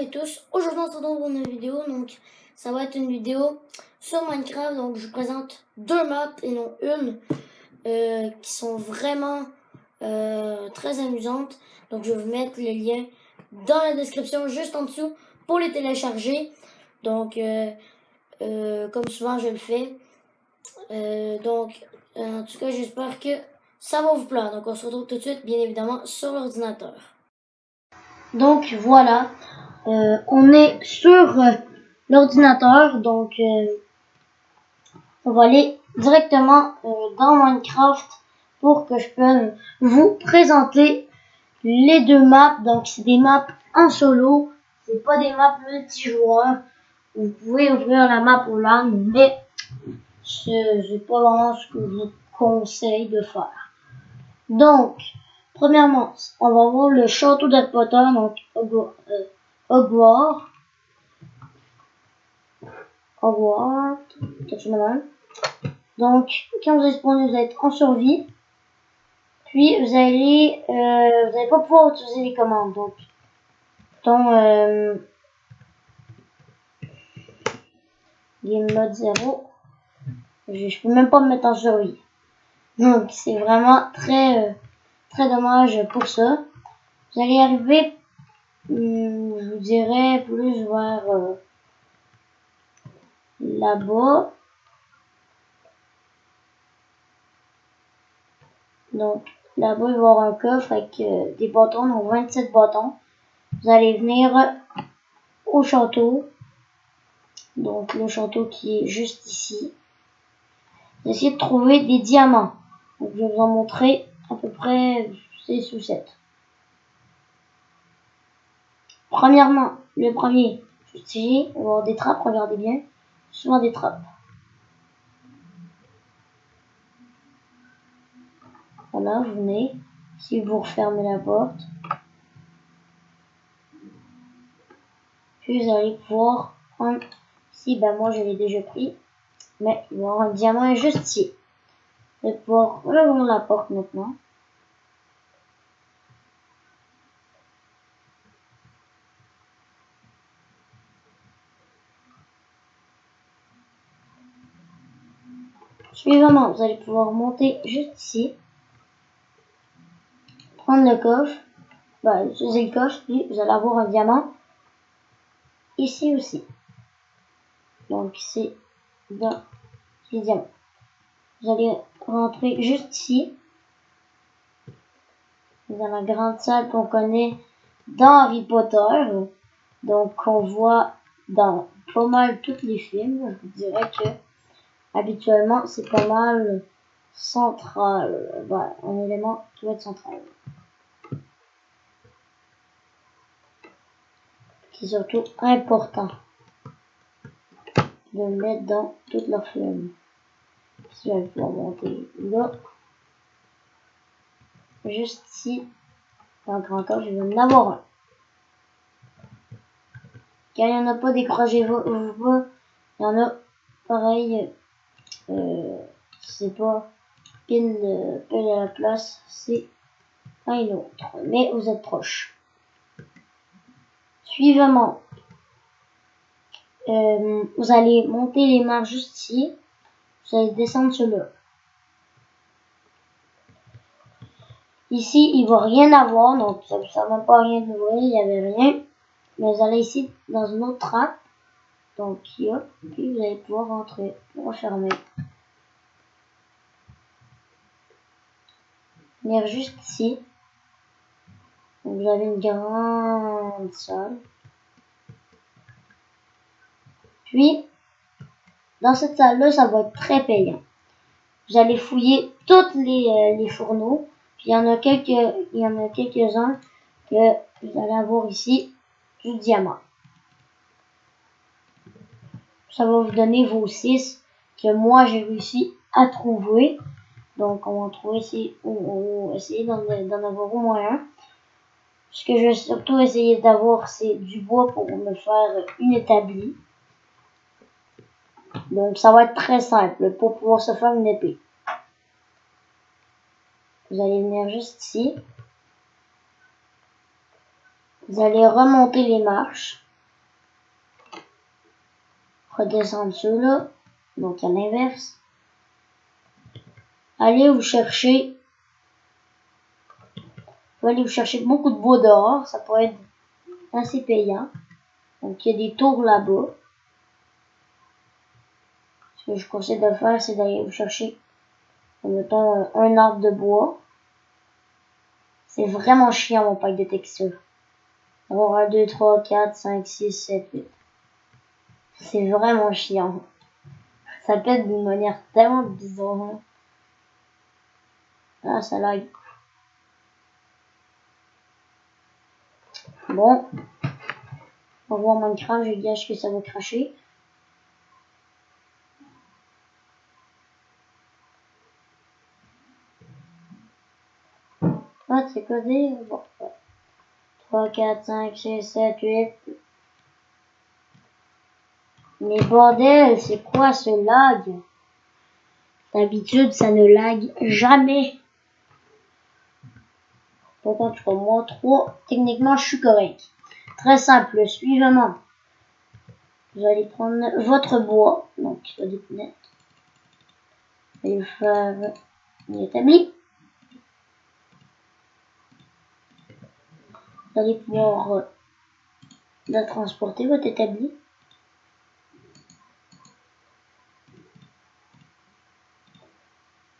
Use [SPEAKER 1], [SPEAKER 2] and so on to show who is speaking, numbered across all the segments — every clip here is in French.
[SPEAKER 1] et tous, aujourd'hui on se retrouve pour une vidéo, donc ça va être une vidéo sur Minecraft, donc je vous présente deux maps et non une, qui sont vraiment très amusantes, donc je vais vous mettre le lien dans la description juste en dessous pour les télécharger, donc comme souvent je le fais, en tout cas j'espère que ça va vous plaire, donc on se retrouve tout de suite bien évidemment sur l'ordinateur. Donc voilà. On est sur l'ordinateur, donc on va aller directement dans Minecraft pour que je puisse vous présenter les deux maps. Donc c'est des maps en solo, c'est pas des maps multijoueurs. Vous pouvez ouvrir la map au LAN, mais c'est pas vraiment ce que je vous conseille de faire. Donc premièrement, on va voir le château d'Harry Potter, donc Hogwarts. Donc, quand vous êtes spawné, vous êtes en survie. Puis, vous allez pas pouvoir utiliser les commandes. Donc, game mode 0, je peux même pas me mettre en survie. Donc, c'est vraiment très dommage pour ça. Vous allez arriver, je vous dirais, plus vers là-bas. Donc, là-bas, il va y avoir un coffre avec des bâtons, donc 27 bâtons. Vous allez venir au château. Donc, le château qui est juste ici. Vous essayez de trouver des diamants. Donc, je vais vous en montrer à peu près 6 ou 7. Premièrement, le premier, juste ici, on va avoir des trappes, regardez bien. Souvent des trappes. Voilà, vous venez. Si vous refermez la porte. Puis vous allez pouvoir prendre ici, ben moi je l'ai déjà pris. Mais il va y avoir un diamant juste ici. Vous allez pouvoir ouvrir la porte maintenant. Suivamment, vous allez pouvoir monter juste ici. Prendre le coffre. Utiliser le coffre, puis vous allez avoir un diamant. Ici aussi. Donc c'est dans les diamants. Vous allez rentrer juste ici. Dans la grande salle qu'on connaît dans Harry Potter. Donc on voit dans pas mal tous les films. Je vous dirais que habituellement c'est pas mal central. Voilà, un élément qui va être central. Qui est surtout important de le mettre dans toutes leurs films. Si je vais pouvoir monter là. Juste ici. Donc encore, je vais en avoir un. Quand il n'y en a pas, découragez-vous pas. Il y en a pareil. C'est pas pile à la place. C'est un autre. Mais vous êtes proche. Suivamment. Vous allez monter les marches juste ici. Vous allez descendre sur là. Ici, il ne va rien avoir, donc ça ne sert même pas à rien de l'ouvrir, il n'y avait rien. Mais vous allez ici dans une autre trappe. Donc, puis vous allez pouvoir rentrer, refermer. Venir juste ici. Donc, vous avez une grande salle. Puis, dans cette salle-là, ça va être très payant. Vous allez fouiller tous les fourneaux. Puis, il y en a quelques-uns que vous allez avoir ici du diamant. Ça va vous donner vos 6 que moi j'ai réussi à trouver. Donc on va trouver ici, on va essayer d'en avoir au moins un. Ce que je vais surtout essayer d'avoir, c'est du bois pour me faire une établie. Donc ça va être très simple pour pouvoir se faire une épée. Vous allez venir juste ici. Vous allez remonter les marches. redescendre ceux-là. Donc à l'inverse. Allez vous chercher beaucoup de bois dehors, ça peut être assez payant. Donc il y a des tours là-bas. Ce que je conseille de faire, c'est d'aller vous chercher, mettons, un arbre de bois. C'est vraiment chiant mon pack de texture. Avoir 1, 2, 3, 4, 5, 6, 7, 8. C'est vraiment chiant. Ça pète d'une manière tellement bizarre. Ah, ça lag. Bon. On va voir Minecraft, je gage que ça va cracher. Ah, c'est codé. Bon. 3, 4, 5, 6, 7, 8. Mais bordel, c'est quoi ce lag? D'habitude, ça ne lag jamais. Pourtant, tu vois, moi, 3. Techniquement, je suis correct. Très simple. Suivant. Vous allez prendre votre bois. Donc, il des fenêtres. Vous allez faire une établi. Vous allez pouvoir la transporter, votre établi.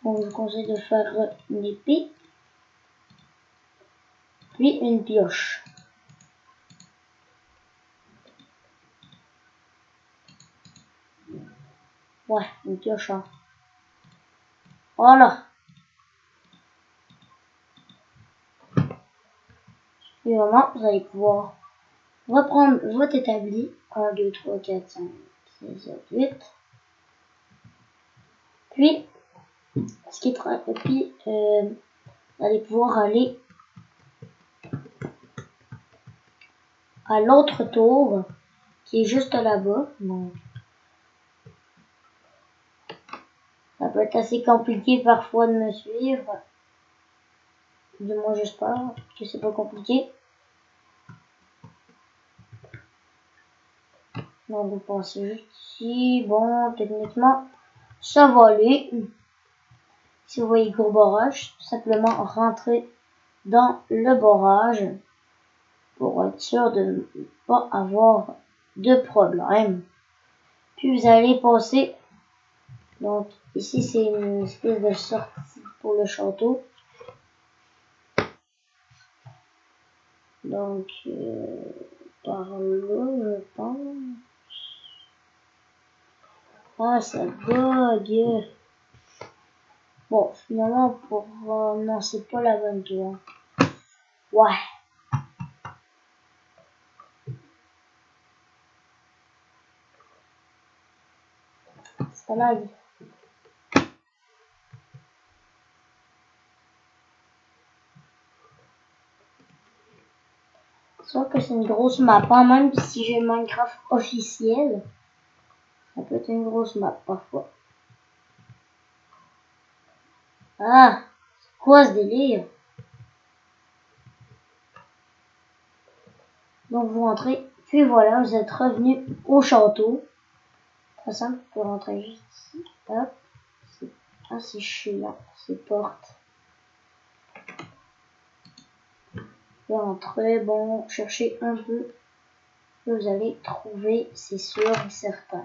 [SPEAKER 1] On vous conseille de faire une épée. Puis une pioche. Ouais, une pioche. Hein. Voilà. Et vraiment, vous allez pouvoir reprendre votre établi. 1, 2, 3, 4, 5, 6, 7, 8. Puis, vous allez pouvoir aller à l'autre tour qui est juste là-bas. Donc, ça peut être assez compliqué parfois de me suivre. Du moins, j'espère que c'est pas compliqué. Donc, vous pensez juste ici. Bon, techniquement, ça va aller. Si vous voyez gros barrage, tout simplement rentrer dans le barrage pour être sûr de ne pas avoir de problème. Puis vous allez passer. Donc ici c'est une espèce de sortie pour le château. Donc par là je pense. Ah ça bug. Bon finalement pour non c'est pas la bonne tour. Ouais. Ça lag. Soit que c'est une grosse map, hein, même si j'ai Minecraft officiel, ça peut être une grosse map parfois. Ah, c'est quoi ce délire? Donc vous rentrez, puis voilà, vous êtes revenu au château. Très simple, vous pouvez rentrer juste ici. Hop, c'est assez chiant, ces portes. Vous rentrez, bon, cherchez un peu. Vous allez trouver, c'est sûr et certain.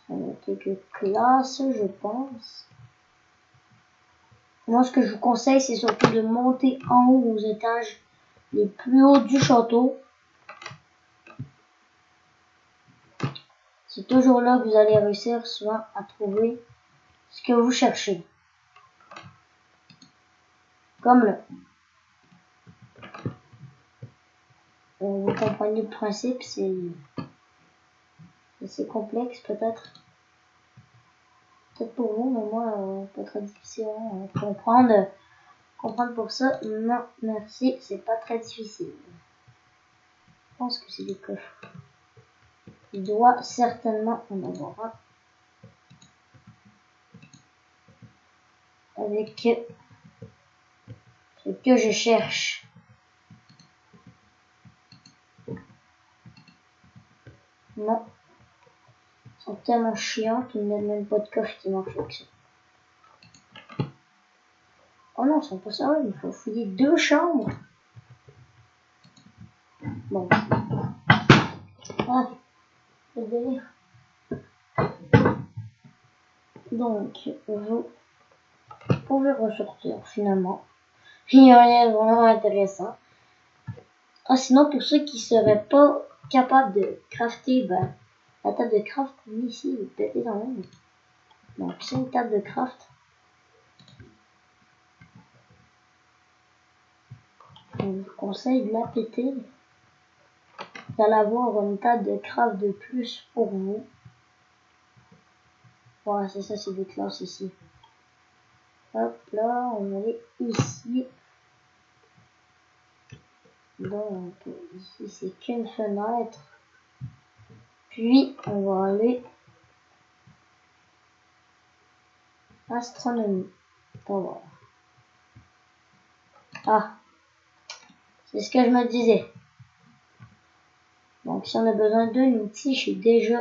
[SPEAKER 1] Ça va être quelques classes, je pense. Moi, ce que je vous conseille, c'est surtout de monter en haut aux étages les plus hauts du château. C'est toujours là que vous allez réussir souvent à trouver ce que vous cherchez. Comme là. Vous comprenez le principe, c'est assez complexe peut-être. Peut-être pour vous, mais moi, pas très difficile à comprendre. Comprendre pour ça, non, merci, c'est pas très difficile. Je pense que c'est des coffres. Il doit certainement en avoir un. Avec ce que je cherche. Non, sont tellement chiants qu'ils n'ont même pas de coffre qui marche avec ça. Oh non, c'est pas ça, il faut fouiller 2 chambres. Bon. Ah, le délire. Donc, vous pouvez ressortir finalement. Il n'y a rien de vraiment intéressant. Ah, sinon, pour ceux qui seraient pas capables de crafter, ben, la table de craft, ici, vous pétez dans même. Donc, c'est une table de craft. Je vous conseille de la péter. Vous allez avoir une table de craft de plus pour vous. Voilà, c'est ça, c'est des classes ici. Hop là, on va aller ici. Donc, ici, c'est qu'une fenêtre. Puis, on va aller astronomie. On va voir. Ah, c'est ce que je me disais. Donc, si on a besoin d'un outil, j'ai déjà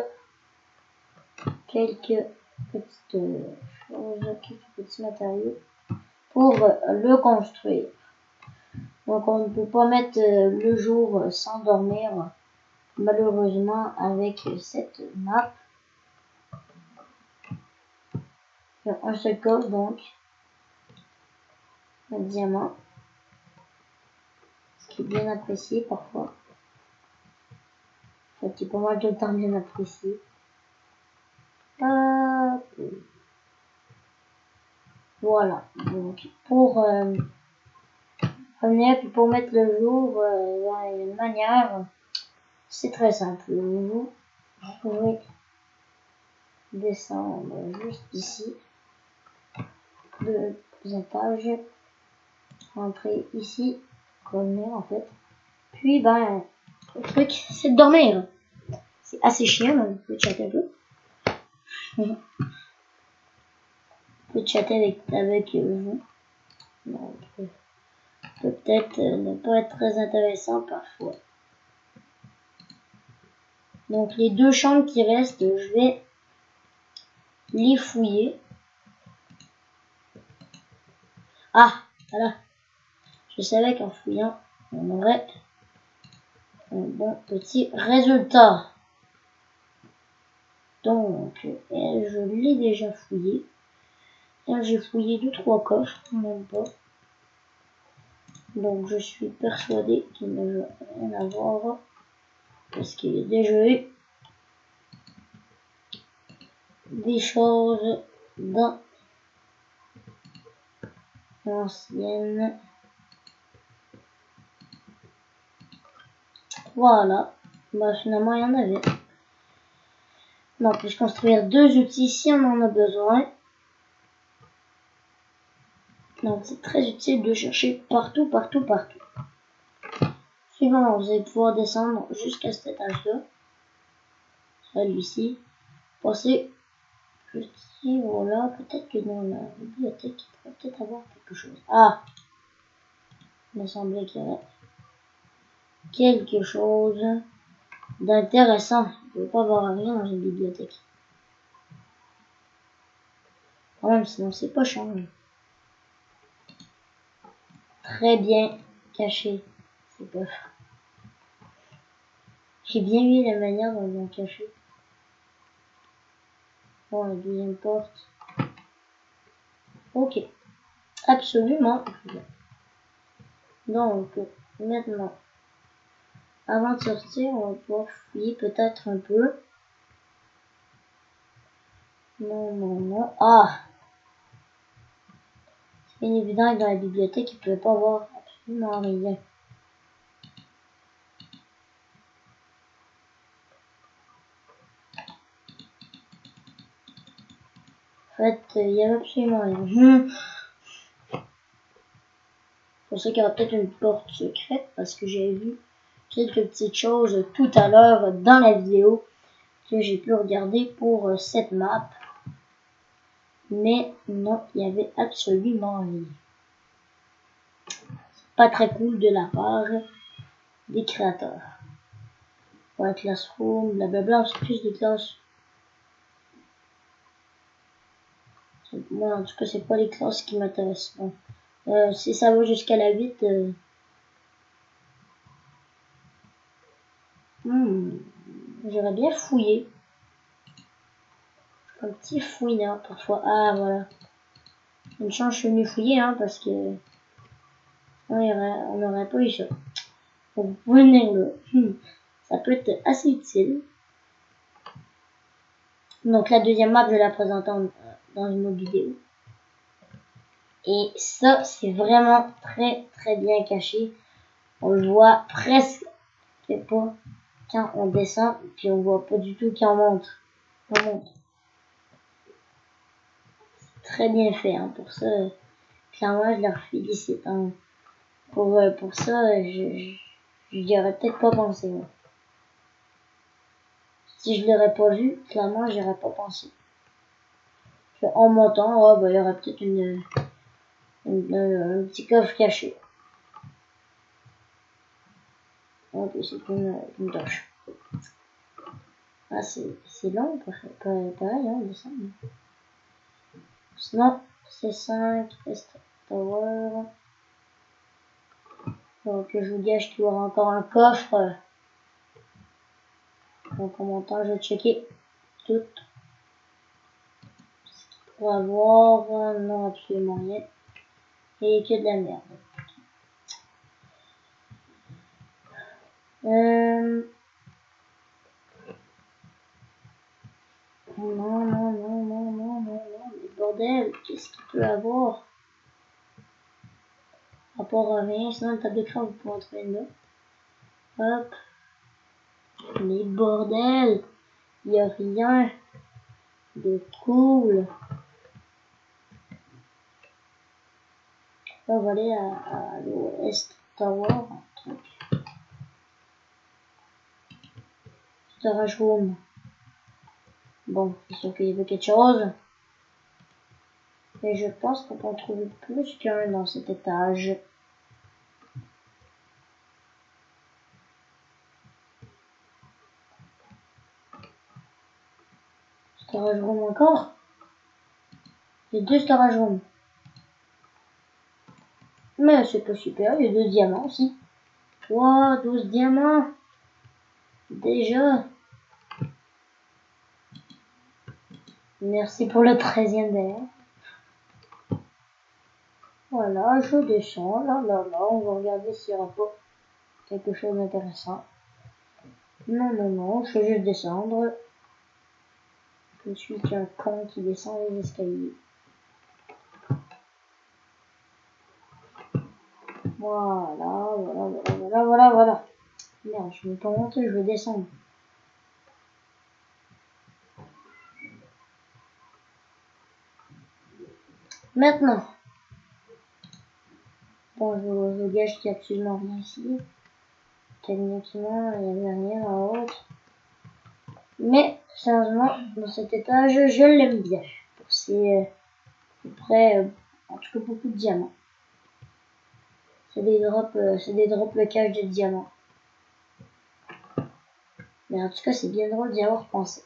[SPEAKER 1] quelques petites choses, quelques petits matériaux pour le construire. Donc, on ne peut pas mettre le jour sans dormir, malheureusement, avec cette map. Il y a un seul coffre, donc, un diamant, ce qui est bien apprécié parfois. En fait, c'est pas mal tout le temps bien apprécié. Voilà, donc pour revenir, puis pour mettre le jour, il y a une manière, c'est très simple. Vous pouvez descendre juste ici, 2 étages, rentrer ici, revenir en fait. Puis ben, le truc c'est de dormir. C'est assez chiant, mais vous pouvez chatter un peu. Vous pouvez chatter avec vous. Donc, peut-être ne pas être très intéressant parfois. Donc les 2 chambres qui restent, je vais les fouiller. Ah, voilà. Je savais qu'en fouillant, on aurait un bon petit résultat. Donc, je l'ai déjà fouillé. J'ai fouillé 2-3 coffres, même pas. Donc, je suis persuadé qu'il ne va rien avoir. Parce qu'il y a déjà eu des choses dans l'ancienne. Voilà. Bah, finalement, il y en avait. Donc, je vais construire 2 outils si on en a besoin. Donc, c'est très utile de chercher partout. Suivant, vous allez pouvoir descendre jusqu'à cet étage-là. Celui-ci. Passer juste ici, voilà. Peut-être que dans la bibliothèque, il pourrait peut-être avoir quelque chose. Ah! Il me semblait qu'il y avait quelque chose d'intéressant. Je ne peux pas avoir rien dans une bibliothèque. Quand même, sinon c'est pas chiant. Très bien caché, ces coffres. J'ai bien vu la manière dont ils ont caché. Bon, la deuxième porte. Ok. Absolument. Donc, maintenant, avant de sortir, on va pouvoir fouiller peut-être un peu. Non. Ah! C'est bien évident que dans la bibliothèque, il ne pouvait pas avoir absolument rien. En fait, il n'y avait absolument rien. Pour ça qu'il y aura peut-être une porte secrète, parce que j'ai vu quelques petites choses tout à l'heure dans la vidéo que j'ai pu regarder pour cette map. Mais non, il n'y avait absolument rien. C'est pas très cool de la part des créateurs. Ouais, Classroom, blablabla, c'est plus des classes Moi, en tout cas, c'est pas les classes qui m'intéressent. Bon. Si ça va jusqu'à la 8, j'aurais bien fouillé. Un petit fouineur parfois. Ah, voilà. Une chance, je suis venu fouiller, hein, parce que on n'aurait pas eu ça. Donc, venez là. Ça peut être assez utile. Donc, la deuxième map, je vais la présenter dans une autre vidéo. Et ça, c'est vraiment très, très bien caché. On le voit presque pas quand on descend, puis on voit pas du tout quand on monte. C'est très bien fait, hein, pour ça. Clairement, je leur félicite. Hein. Pour ça, j'y aurais peut-être pas pensé. Moi. Si je l'aurais pas vu, clairement, j'y aurais pas pensé. En montant, oh, bah, il y aurait peut-être un petit coffre caché. Ok, c'est une torche. Ah, c'est long, pareil, hein, descendre. Sinon, c'est 5, Est Tower. Donc, je vous gâche qu'il y aura encore un coffre. Donc, en montant, je vais checker tout. On va voir, non, absolument rien. Et que de la merde. Non, mais bordel, qu'est-ce qu'il peut avoir? Rapport à rien, sinon le table d'écran, vous pouvez en trouver une là. Hop. Les bordels, il n'y a rien de cool. On va aller à l'Ouest Tower, un truc. Storage room. Bon, c'est sûr qu'il y avait quelque chose. Mais je pense qu'on peut en trouver plus qu'un dans cet étage. Storage room encore. Il y a 2 storage rooms. Mais c'est pas super, il y a 2 diamants aussi. Wow, 12 diamants. Déjà. Merci pour le 13e d'ailleurs. Voilà, je descends. Là, on va regarder s'il n'y aura pas quelque chose d'intéressant. Non, je vais juste descendre. Je suis qu'un con qui descend les escaliers. Voilà. Merde, je vais pas monter, je vais descendre. Maintenant. Bon, je gâche qu'il n'y a absolument rien ici. Techniquement, il n'y avait rien en haut. Mais, sérieusement, dans cet étage, je l'aime bien. C'est à peu près, en tout cas, beaucoup de diamants. C'est des drops le cache de diamants. Mais en tout cas, c'est bien drôle d'y avoir pensé.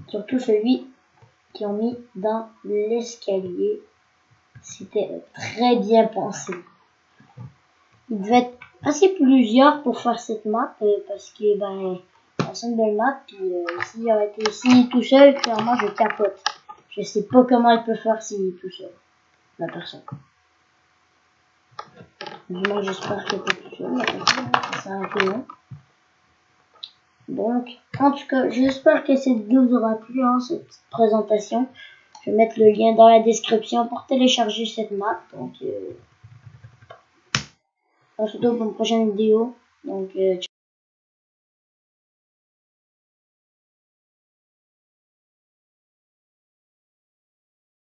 [SPEAKER 1] Surtout celui qu'ils ont mis dans l'escalier. C'était très bien pensé. Il devait être assez plusieurs pour faire cette map parce que c'est une belle map. Puis s'il aurait été ici tout seul, clairement je capote. Je sais pas comment il peut faire s'il est tout seul. La personne. Moi j'espère qu'il est pas tout seul. La personne, c'est un peu long. Donc, en tout cas, j'espère que cette vidéo vous aura plu, hein, cette petite présentation. Je vais mettre le lien dans la description pour télécharger cette map. Donc, on se retrouve pour une prochaine vidéo. Donc, ciao.